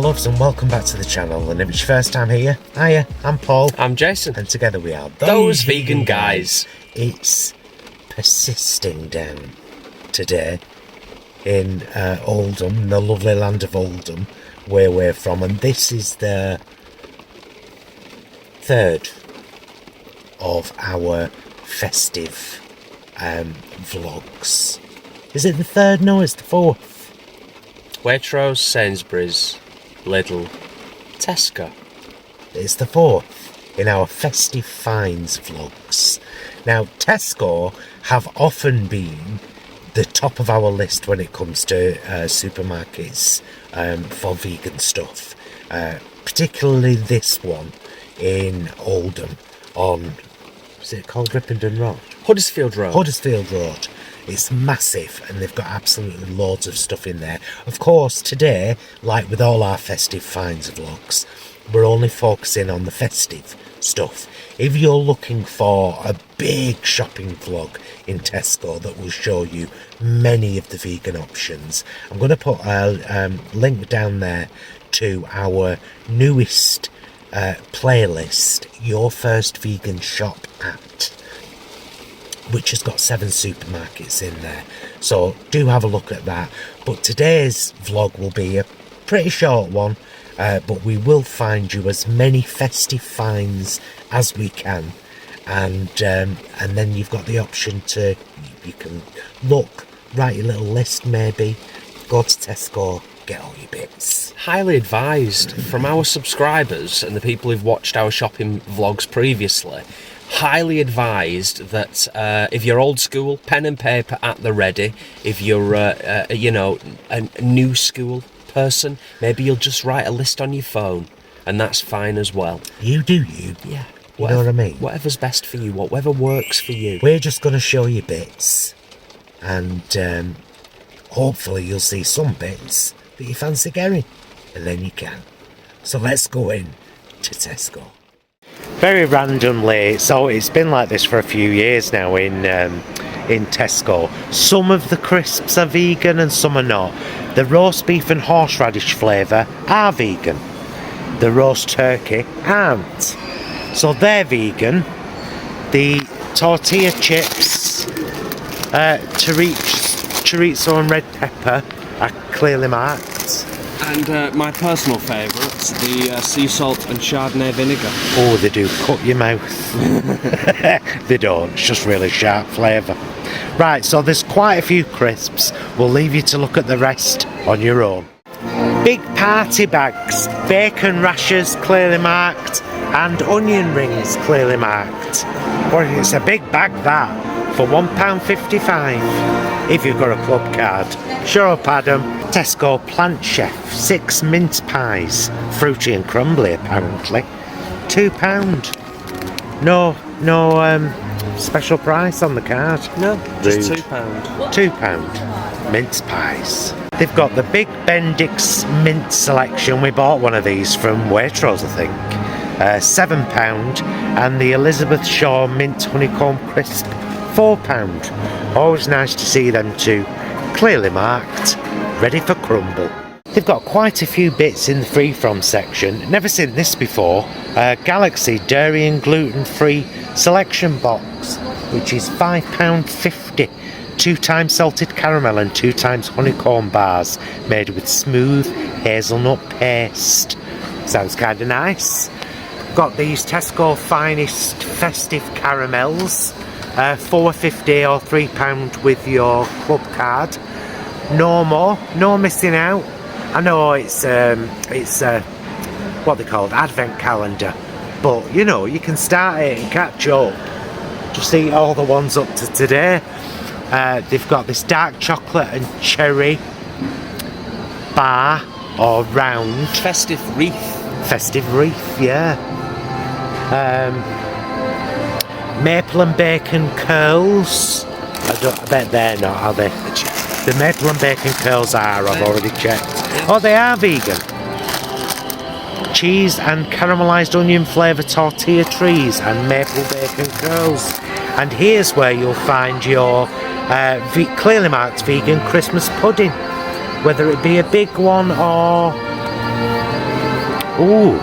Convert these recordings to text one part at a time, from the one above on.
loves, and welcome back to the channel. And if it's your first time here, hiya, I'm Paul. I'm Jason. And together we are Those Vegan Guys. It's persisting down today in Oldham, the lovely land of Oldham, where we're from. And this is the third of our festive vlogs. Is it the third? No, it's the fourth. Waitrose, Sainsbury's, Lidl, Tesco. It's the fourth in our Festive Finds vlogs. Now, Tesco have often been the top of our list when it comes to supermarkets for vegan stuff. Particularly this one in Oldham on, is it called Ripondon Road? Huddersfield Road. Huddersfield Road. It's massive and they've got absolutely loads of stuff in there. Of course, today, like with all our Festive Finds vlogs, we're only focusing on the festive stuff. If you're looking for a big shopping vlog in Tesco that will show you many of the vegan options, I'm going to put a link down there to our newest playlist, Your First Vegan Shop At, which has got 7 supermarkets in there, so do have a look at that. But today's vlog will be a pretty short one, but we will find you as many festive finds as we can, and then you've got the option to, you can look, write your little list, maybe go to Tesco, get all your bits. Highly advised from our subscribers and the people who've watched our shopping vlogs previously. Highly advised that if you're old school, pen and paper at the ready. If you're, a new school person, maybe you'll just write a list on your phone, and that's fine as well. You do you. Yeah. You know what I mean? Whatever's best for you, whatever works for you. We're just going to show you bits, and hopefully you'll see some bits that you fancy getting, and then you can. So let's go in to Tesco. Very randomly, so it's been like this for a few years now in Tesco. Some of the crisps are vegan and some are not. The roast beef and horseradish flavour are vegan. The roast turkey aren't. So they're vegan. The tortilla chips, chorizo and red pepper are clearly marked. And my personal favourites, the sea salt and Chardonnay vinegar. Oh, they do cut your mouth. They don't, it's just really sharp flavour. Right, so there's quite a few crisps. We'll leave you to look at the rest on your own. Big party bags, bacon rashers clearly marked, and onion rings clearly marked. Well, it's a big bag that, for £1.55 if you've got a club card. Shut up, Adam. Tesco Plant Chef 6 mince pies, fruity and crumbly apparently, £2. No special price on the card. No, just Rude. £2 mince pies. They've got the Big Bendix mint selection. We bought one of these from Waitrose, I think. £7, and the Elizabeth Shaw mint honeycomb crisp, £4. Always nice to see them too. Clearly marked, ready for crumble. They've got quite a few bits in the free from section. Never seen this before. Galaxy dairy and gluten free selection box, which is £5.50. 2 times salted caramel and 2 times honeycomb bars made with smooth hazelnut paste. Sounds kind of nice. Got these Tesco finest festive caramels, £4.50 or £3 with your club card. No more, no missing out. I know it's what they called advent calendar, but you know, you can start it and catch up. Just eat all the ones up to today. They've got this dark chocolate and cherry bar or round. Festive wreath. Festive wreath, yeah. Maple and bacon curls. I bet they're not, are they? The maple and bacon curls are, I've already checked. Oh, they are vegan. Cheese and caramelised onion flavour tortilla trees and maple bacon curls. And here's where you'll find your clearly marked vegan Christmas pudding, whether it be a big one or Ooh,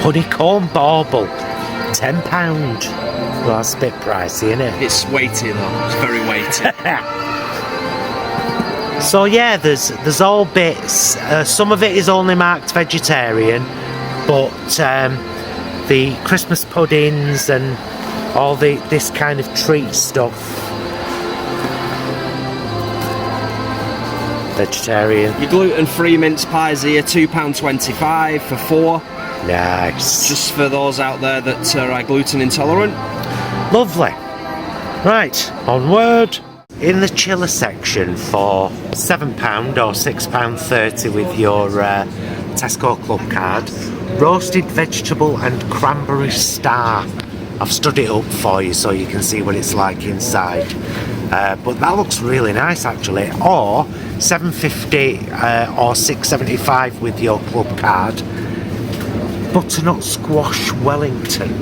honeycomb bauble, £10. Well, that's a bit pricey, isn't it? It's weighty though, it's very weighty. So yeah, there's all bits. Some of it is only marked vegetarian, but the Christmas puddings and all this kind of treat stuff, vegetarian. Your gluten-free mince pies here, £2.25 for 4. Nice. Just for those out there that are gluten intolerant. Lovely. Right, onward. In the chiller section for £7 or £6.30 with your Tesco Club card, roasted vegetable and cranberry star. I've stood it up for you so you can see what it's like inside. But that looks really nice actually. Or £7.50 or £6.75 with your club card. Butternut squash Wellington.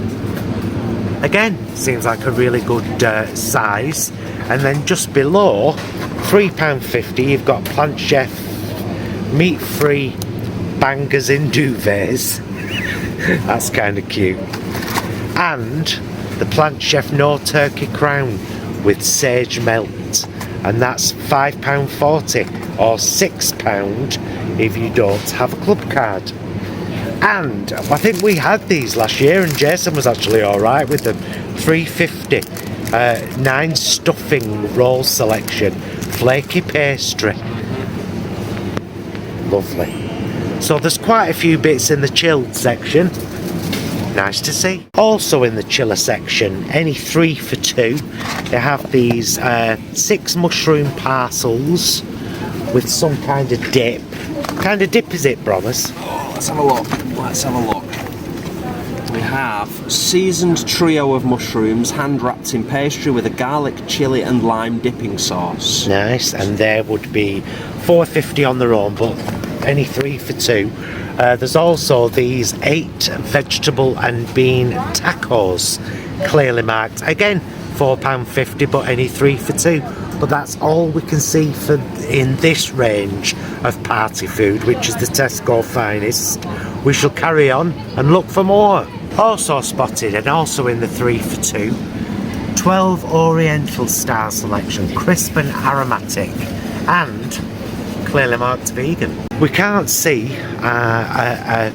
Again, seems like a really good size. And then just below, £3.50, you've got Plant Chef meat-free bangers in duvets. That's kind of cute. And the Plant Chef no turkey crown with sage melt, and that's £5.40 or £6 if you don't have a club card. And I think we had these last year, and Jason was actually all right with them. £3.50. 9 stuffing roll selection, flaky pastry. Lovely. So there's quite a few bits in the chilled section. Nice to see. Also in the chiller section, any 3 for 2. They have these 6 mushroom parcels with some kind of dip. What kind of dip is it, Brothers? Let's have a look. Let's have a look. We have seasoned trio of mushrooms hand wrapped in pastry with a garlic, chilli and lime dipping sauce. Nice, and there would be £4.50 on their own, but any 3 for 2. There's also these 8 vegetable and bean tacos, clearly marked. Again, £4.50, but any 3 for 2. But that's all we can see for in this range of party food, which is the Tesco finest. We shall carry on and look for more. Also spotted, and also in the 3 for 2, 12 Oriental Star selection, crisp and aromatic, and clearly marked vegan. We can't see a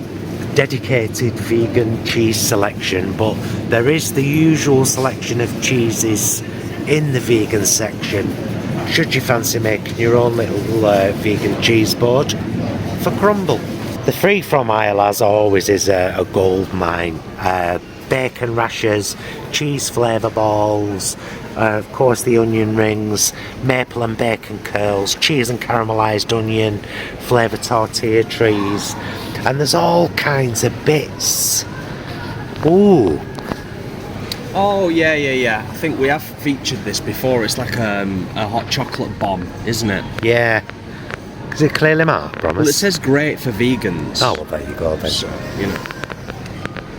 dedicated vegan cheese selection, but there is the usual selection of cheeses in the vegan section, should you fancy making your own little vegan cheese board for crumble. The free from aisle, as always, is a gold mine. Bacon rashers, cheese flavour balls, of course the onion rings, maple and bacon curls, cheese and caramelised onion, flavour tortilla trees, and there's all kinds of bits. Ooh. Oh yeah. I think we have featured this before. It's like a hot chocolate bomb, isn't it? Yeah. Is it clearly marked, Promise? Well, it says great for vegans. Oh, well, there you go then. So, you know.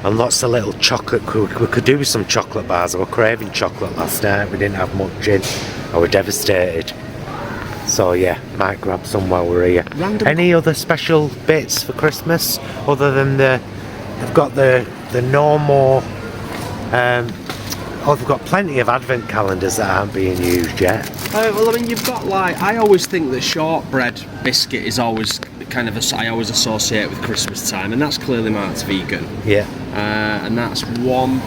And lots of little chocolate. We could do with some chocolate bars. I was craving chocolate last night. We didn't have much in. I was devastated. So yeah, might grab some while we're here. Any other special bits for Christmas other than they've got the normal. They've got plenty of advent calendars that aren't being used yet. Well, I mean, you've got I always think that shortbread biscuit is always kind of I always associate with Christmas time, and that's clearly marked vegan. Yeah. And that's £1.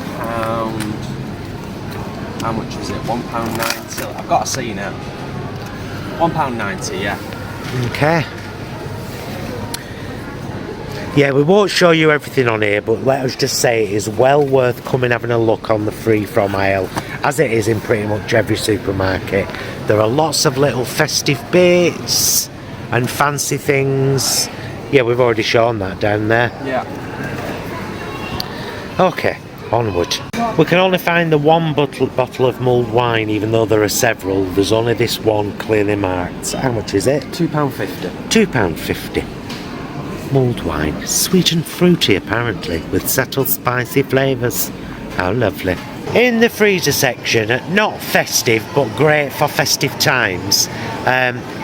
How much is it? £1.90. I've got to see now. £1.90. Yeah. Okay. Yeah, we won't show you everything on here, but let us just say it is well worth coming having a look on the free from aisle, as it is in pretty much every supermarket. There are lots of little festive bits and fancy things. Yeah, we've already shown that down there. Yeah. Okay, onward. We can only find the one bottle of mulled wine, even though there are several. There's only this one clearly marked. How much is it? £2.50. £2.50. Mulled wine, sweet and fruity apparently, with subtle spicy flavours. How lovely. In the freezer section, not festive but great for festive times,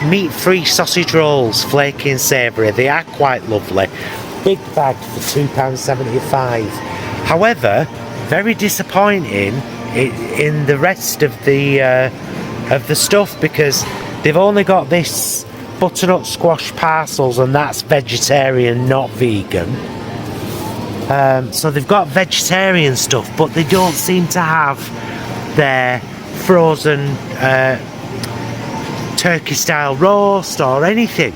meat-free sausage rolls, flaky and savoury. They are quite lovely, big bag for £2.75. However, very disappointing in the rest of the stuff, because they've only got this butternut squash parcels, and that's vegetarian, not vegan. So they've got vegetarian stuff, but they don't seem to have their frozen turkey style roast or anything,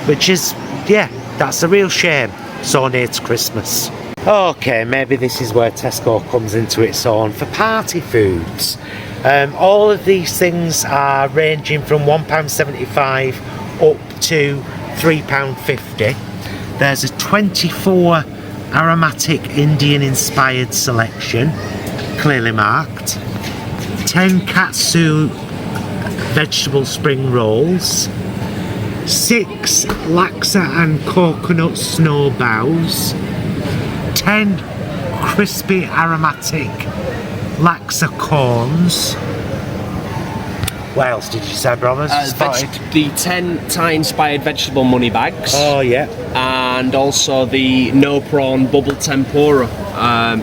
which is, yeah, that's a real shame so near to Christmas. Okay, maybe this is where Tesco comes into its own for party foods. All of these things are ranging from £1.75 up to £3.50. There's a 24 aromatic Indian inspired selection, clearly marked. 10 katsu vegetable spring rolls. 6 laksa and coconut snow bows. 10 crispy aromatic laksa corns. What else did you say, brothers? The 10 Thai-inspired vegetable money bags. Oh, yeah. And also the no prawn bubble tempura.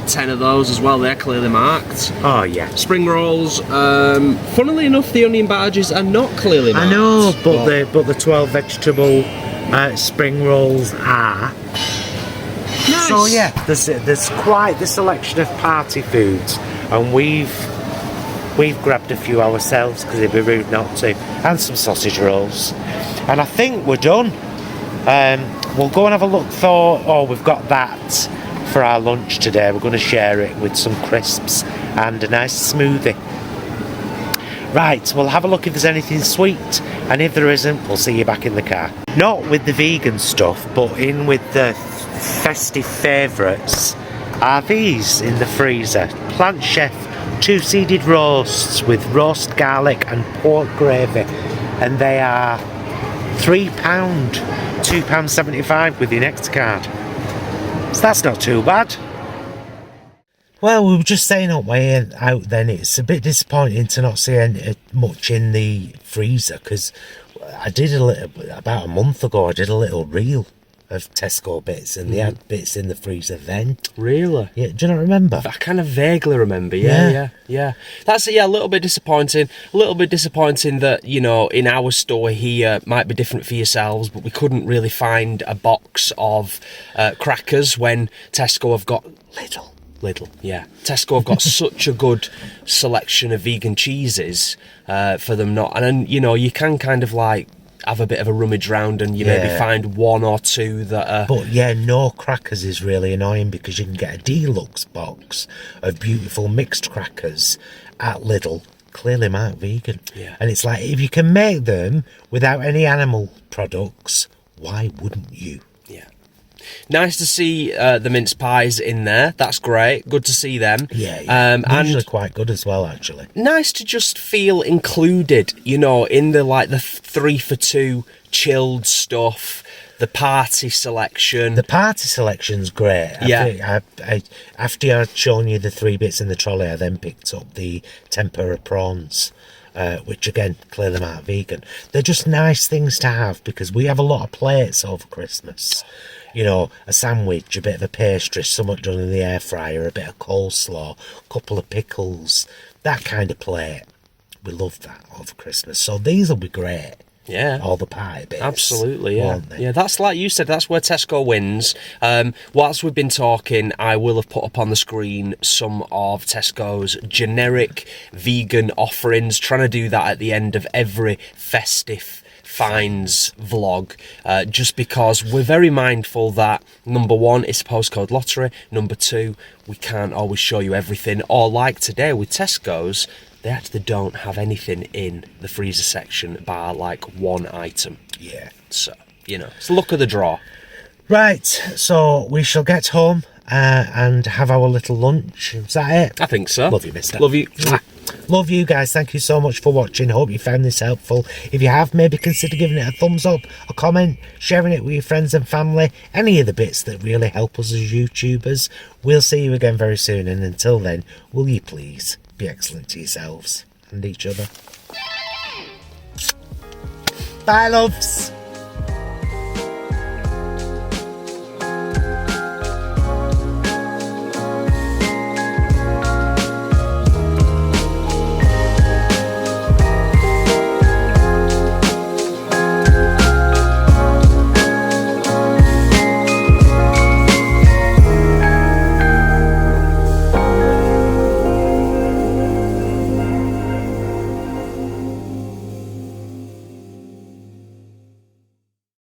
10 of those as well, they're clearly marked. Oh, yeah. Spring rolls, funnily enough, the onion badges are not clearly marked. I know, but the 12 vegetable spring rolls are. Nice. So yeah, there's quite the selection of party foods, and we've grabbed a few ourselves because it'd be rude not to, and some sausage rolls, and I think we're done. We'll go and have a look we've got that for our lunch today. We're going to share it with some crisps and a nice smoothie. Right, we'll have a look if there's anything sweet, and if there isn't, we'll see you back in the car. Not with the vegan stuff, but in with the festive favourites are these in the freezer. Plant Chef 2-seeded roasts with roast garlic and pork gravy, and they are £3, £2.75 with your next card. So that's not too bad. Well, we were just saying on way out then, it's a bit disappointing to not see much in the freezer, because I did about a month ago, I did a little reel of Tesco bits, and they had bits in the freezer then. Really? Yeah, do you not remember? I kind of vaguely remember, yeah. That's a little bit disappointing. A little bit disappointing that, you know, in our store here, might be different for yourselves, but we couldn't really find a box of crackers when Tesco have got... Lidl, yeah. Tesco have got such a good selection of vegan cheeses for them not... And then, you know, you can kind of like have a bit of a rummage round and you maybe find one or two that are... But yeah, no crackers is really annoying, because you can get a deluxe box of beautiful mixed crackers at Lidl, clearly marked vegan. Yeah. And it's like, if you can make them without any animal products, why wouldn't you? Yeah. Nice to see the mince pies in there. That's great. Good to see them. Yeah. Usually and quite good as well, actually. Nice to just feel included, you know, in the 3 for 2 chilled stuff, the party selection. The party selection's great. Yeah. After I'd shown you the 3 bits in the trolley, I then picked up the tempura prawns. Which again, clearly marked vegan. They're just nice things to have, because we have a lot of plates over Christmas. You know, a sandwich, a bit of a pastry, something done in the air fryer, a bit of coleslaw, a couple of pickles, that kind of plate. We love that over Christmas. So these will be great. Yeah. All the pie bits. Absolutely, yeah. Won't they? Yeah, that's like you said, that's where Tesco wins. Whilst we've been talking, I will have put up on the screen some of Tesco's generic vegan offerings, trying to do that at the end of every Festive Finds vlog, just because we're very mindful that, number one, it's a postcode lottery, number two, we can't always show you everything, or like today with Tesco's, they actually don't have anything in the freezer section bar like one item. Yeah. So, you know, it's the luck of the draw. Right, so we shall get home and have our little lunch. Is that it? I think so. Love you, mister. Love you. Love you guys. Thank you so much for watching. Hope you found this helpful. If you have, maybe consider giving it a thumbs up, a comment, sharing it with your friends and family. Any of the bits that really help us as YouTubers. We'll see you again very soon. And until then, will you please be excellent to yourselves and each other. Bye, loves.